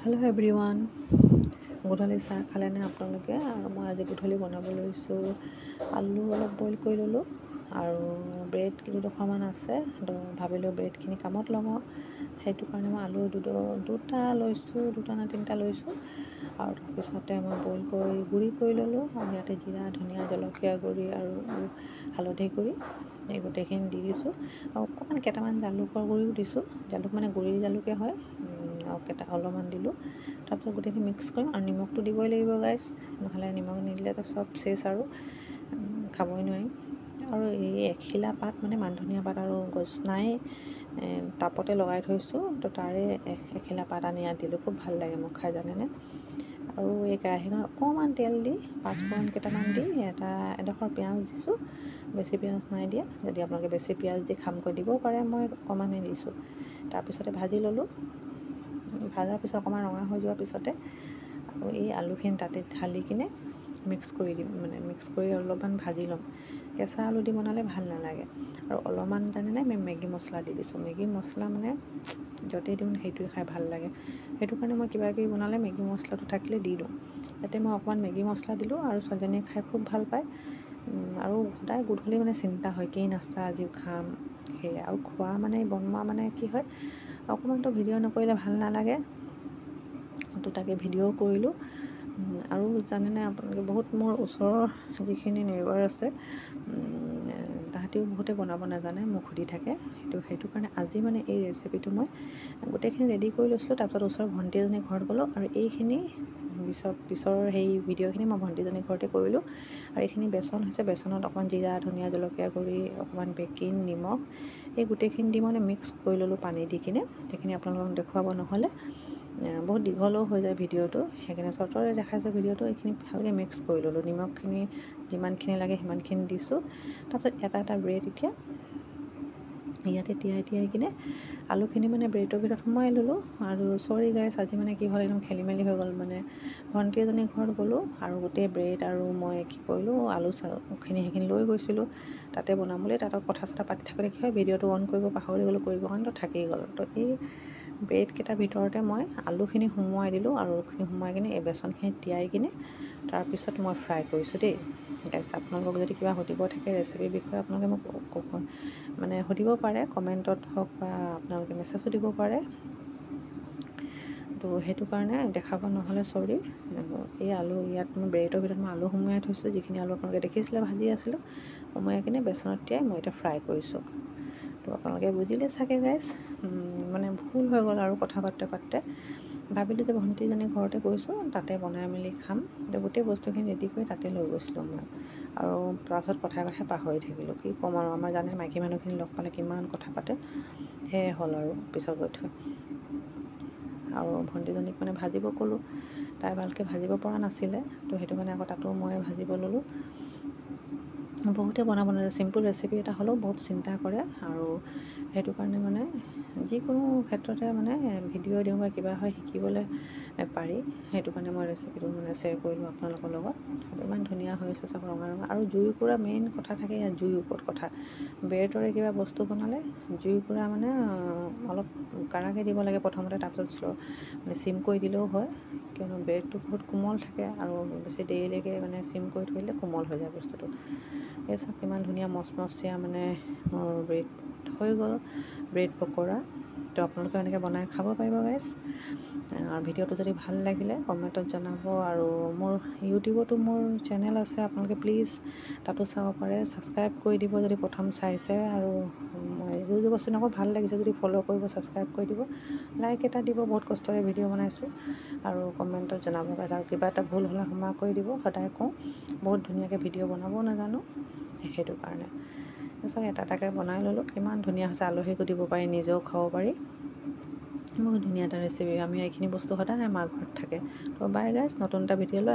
Hello' everyone, গধূলি চাহ খালেনে আপোনালোকে? আৰু মই আজি গধূলি বনাব লৈছোঁ আলু অলপ বইল কৰি ল'লোঁ আৰু ব্ৰেড দুডোখৰমান আছে, ভাবিলোঁ ব্ৰেডখিনি কামত লগাওঁ। সেইটো কাৰণে মই আলু দুটা লৈছোঁ, দুটা নে তিনিটা লৈছোঁ আৰু তাৰপিছতে মই বইল কৰি গুড়ি কৰি ল'লোঁ আৰু ইয়াতে জিৰা, ধনিয়া, জলকীয়া গুড়ি আৰু হালধি গুড়ি এই গোটেইখিনি দি দিছোঁ আৰু অকণমান কেইটামান জালুকৰ গুড়িও দিছোঁ। জালুক মানে গুড়ি জালুকে হয় আৰু অলপমান দিলোঁ। তাৰপিছত গোটেইখিনি মিক্স কৰিম আৰু নিমখটো দিবই লাগিব গাইজ, নহ'লে নিমখ নিদিলেতো চব চেচ আৰু খাবই নোৱাৰিম। আৰু এই এখিলা পাত মানে মান ধনিয়া পাত আৰু গছ নাই, টাপতে লগাই থৈছোঁ, তো তাৰে এখিলা পাত আনি ইয়াত দিলোঁ। খুব ভাল লাগে মোক খাই, জানেনে। আৰু এই কেৰাহীখনত অকণমান তেল দি পাঁচফোৰণ কেইটামান দি এডোখৰ পিঁয়াজ দিছোঁ, বেছি পিঁয়াজ নাই দিয়া। যদি আপোনালোকে বেছি পিঁয়াজ দি খামকৈ দিবও পাৰে, মই অকণমানে দিছোঁ। তাৰপিছতে ভাজি ল'লোঁ। ভাজাৰ পিছত অকণমান ৰঙা হৈ যোৱাৰ পিছতে আৰু এই আলুখিনি তাতে ঢালি কিনে মিক্স কৰি অলপমান ভাজি ল'ম। কেঁচা আলু দি বনালে ভাল নালাগে। আৰু অলপমান জানেনে মই মেগী মছলা দি দিছোঁ। মেগী মছলা মানে য'তেই দিওঁ সেইটোৱে খাই ভাল লাগে। সেইটো কাৰণে মই কিবাকিবি বনালে মেগী মছলাটো থাকিলে দি দিওঁ। ইয়াতে মই অকণমান মেগী মছলা দিলোঁ আৰু ছোৱালীজনীয়ে খাই খুব ভাল পায়। আৰু সদায় গধূলি মানে চিন্তা হয় কি নাস্তা আজি খাম, সেয়ে আৰু খোৱা মানে বনোৱা মানে কি হয়, অকণমানতো ভিডিঅ' নকৰিলে ভাল নালাগে, তো তাকে ভিডিঅ' কৰিলোঁ। আৰু জানেনে আপোনালোকে, বহুত মোৰ ওচৰৰ যিখিনি নেইবাৰ আছে, তাহাঁতেও বহুতে বনাব নাজানে, মোক সুধি থাকে। সেইটো কাৰণে আজি মানে এই ৰেচিপিটো মই গোটেইখিনি ৰেডি কৰি লৈছিলোঁ। তাৰপিছত ওচৰৰ ভণ্টি এজনীৰ ঘৰত গ'লোঁ আৰু এইখিনি পিছৰ সেই ভিডিঅ'খিনি মই ভণ্টিজনীৰ ঘৰতে কৰিলোঁ। আৰু এইখিনি বেচন হৈছে, বেচনত অকণমান জিৰা, ধনিয়া, জলকীয়া গুড়ি, অকণমান বেকিং, নিমখ, এই গোটেইখিনি দি মানে মিক্স কৰি ল'লোঁ পানী দি কিনে। সেইখিনি আপোনালোকক দেখুৱাব নহ'লে বহুত দীঘলেও হৈ যায় ভিডিঅ'টো, সেইকাৰণে চটৰে দেখাইছোঁ ভিডিঅ'টো। এইখিনি ভালকৈ মিক্স কৰি ল'লোঁ, নিমখখিনি যিমানখিনি লাগে সিমানখিনি দিছোঁ। তাৰপিছত এটা ব্ৰেড এতিয়া ইয়াতে তিয়াই কিনে আলুখিনি মানে ব্ৰেডৰ ভিতৰত সোমোৱাই ল'লোঁ। আৰু চৰি গাইছ, আজি মানে কি হ'ল, একদম খেলিমেলি হৈ গ'ল। মানে ভণ্টি এজনীৰ ঘৰত গ'লোঁ আৰু গোটেই ব্ৰেড আৰু মই কি কৰিলোঁ, সেইখিনি লৈ গৈছিলোঁ তাতে বনাবলৈ। তাত কথা চথা পাতি থাকোঁতে কি হয়, ভিডিঅ'টো অন কৰিব পাহৰি গ'লোঁ, কৰিবৰ কাৰণে তো থাকি গ'ল। তো এই ব্ৰেডকেইটাৰ ভিতৰতে মই আলুখিনি সোমোৱাই দিলোঁ আৰু আলুখিনি সোমোৱাই কিনে এই বেচনখিনি তিয়াই কিনে তাৰপিছত মই ফ্ৰাই কৰিছোঁ দেই গাইছ। আপোনালোকক যদি কিবা সুধিব থাকে ৰেচিপিৰ বিষয়ে, আপোনালোকে মোক মানে সুধিব পাৰে, কমেণ্টত হওক বা আপোনালোকে মেছেজো দিব পাৰে। তো সেইটো কাৰণে দেখাব নহ'লে চৰি। এই আলু ইয়াত মই ব্ৰেডৰ ভিতৰত মই আলু সোমোৱাই থৈছোঁ, যিখিনি আলু আপোনালোকে দেখিছিলে ভাজি আছিলোঁ, সোমোৱাই কিনে বেচনত তিয়াই মই এতিয়া ফ্ৰাই কৰিছোঁ। তো আপোনালোকে বুজিলে চাগে গাইছ। মানে ভুল হৈ গ'ল আৰু কথা পাতোতে ভাবিলোঁ যে ভণ্টিজনীৰ ঘৰতে গৈছোঁ, তাতে বনাই মেলি খাম। তো গোটেই বস্তুখিনি ৰেডি কৰি তাতে লৈ গৈছিলোঁ মই। আৰু তাৰপিছত কথাই পাহৰি থাকিলোঁ, কি ক'ম আৰু। আমাৰ জানে মাইকী মানুহখিনি লগ পালে কিমান কথা পাতে, সেয়ে হ'ল আৰু পিছত গৈ থৈ। আৰু ভণ্টিজনীক মানে ভাজিব ক'লোঁ, তাই ভালকৈ ভাজিব পৰা নাছিলে, তো সেইটো কাৰণে আকৌ তাতো মই ভাজিব ল'লোঁ। বহুতে বনাব নাজানে, চিম্পুল ৰেচিপি এটা হ'লেও বহুত চিন্তা কৰে। আৰু সেইটো কাৰণে মানে যিকোনো ক্ষেত্ৰতে মানে ভিডিঅ' দিওঁ বা কিবা হয়, শিকিবলৈ পাৰি। সেইটো কাৰণে মই ৰেচিপিটো মানে শ্বেয়াৰ কৰিলোঁ আপোনালোকৰ লগত। ইমান ধুনীয়া হৈ আছে চব, ৰঙা আৰু জুইকুৰা মেইন কথা থাকে ইয়াত, জুইৰ ওপৰত কথা। ব্ৰেডৰে কিবা বস্তু বনালে জুইকুৰা মানে অলপ কাঢ়াকৈ দিব লাগে প্ৰথমতে, তাৰপিছত মানে চিম কৰি দিলেও হয়, কিয়নো ব্ৰেডটো বহুত কোমল থাকে আৰু বেছি দেৰিলৈকে মানে চিম কৰি থৈ দিলে কোমল হৈ যায় বস্তুটো। এই চাওক কিমান ধুনীয়া মচমচীয়া মানে মোৰ ব্ৰেড হৈ গ'ল, ব্ৰেড পকৰা। তো আপোনালোকে এনেকৈ বনাই খাব পাৰিব গাইছ। আৰু ভিডিঅ'টো যদি ভাল লাগিলে কমেণ্টত জনাব। আৰু মোৰ ইউটিউবতো মোৰ চেনেল আছে, আপোনালোকে প্লিজ তাতো চাব পাৰে। ছাবস্ক্ৰাইব কৰি দিব যদি প্ৰথম চাইছে, আৰু মই জোৰ বস্তু নকওঁ, ভাল লাগিছে যদি ফ'ল' কৰিব, ছাবস্ক্ৰাইব কৰি দিব, লাইক এটা দিব। বহুত কষ্টৰে ভিডিঅ' বনাইছোঁ। আৰু কমেণ্টত জনাব গাইছ। আৰু কিবা এটা ভুল হ'লে ক্ষমা কৰি দিব, সদায় কওঁ বহুত ধুনীয়াকৈ ভিডিঅ' বনাবও নাজানো, সেইটো কাৰণে। তাৰপিছত এটাকৈ বনাই ল'লোঁ, কিমান ধুনীয়া হৈছে। আলহীকো দিব পাৰি, নিজেও খাব পাৰি। বহুত ধুনীয়া এটা ৰেচিপি। আমি এইখিনি বস্তু সদায় আমাৰ ঘৰত থাকে। তো বাই গাইছ, নতুন এটা ভিডিঅ' লৈ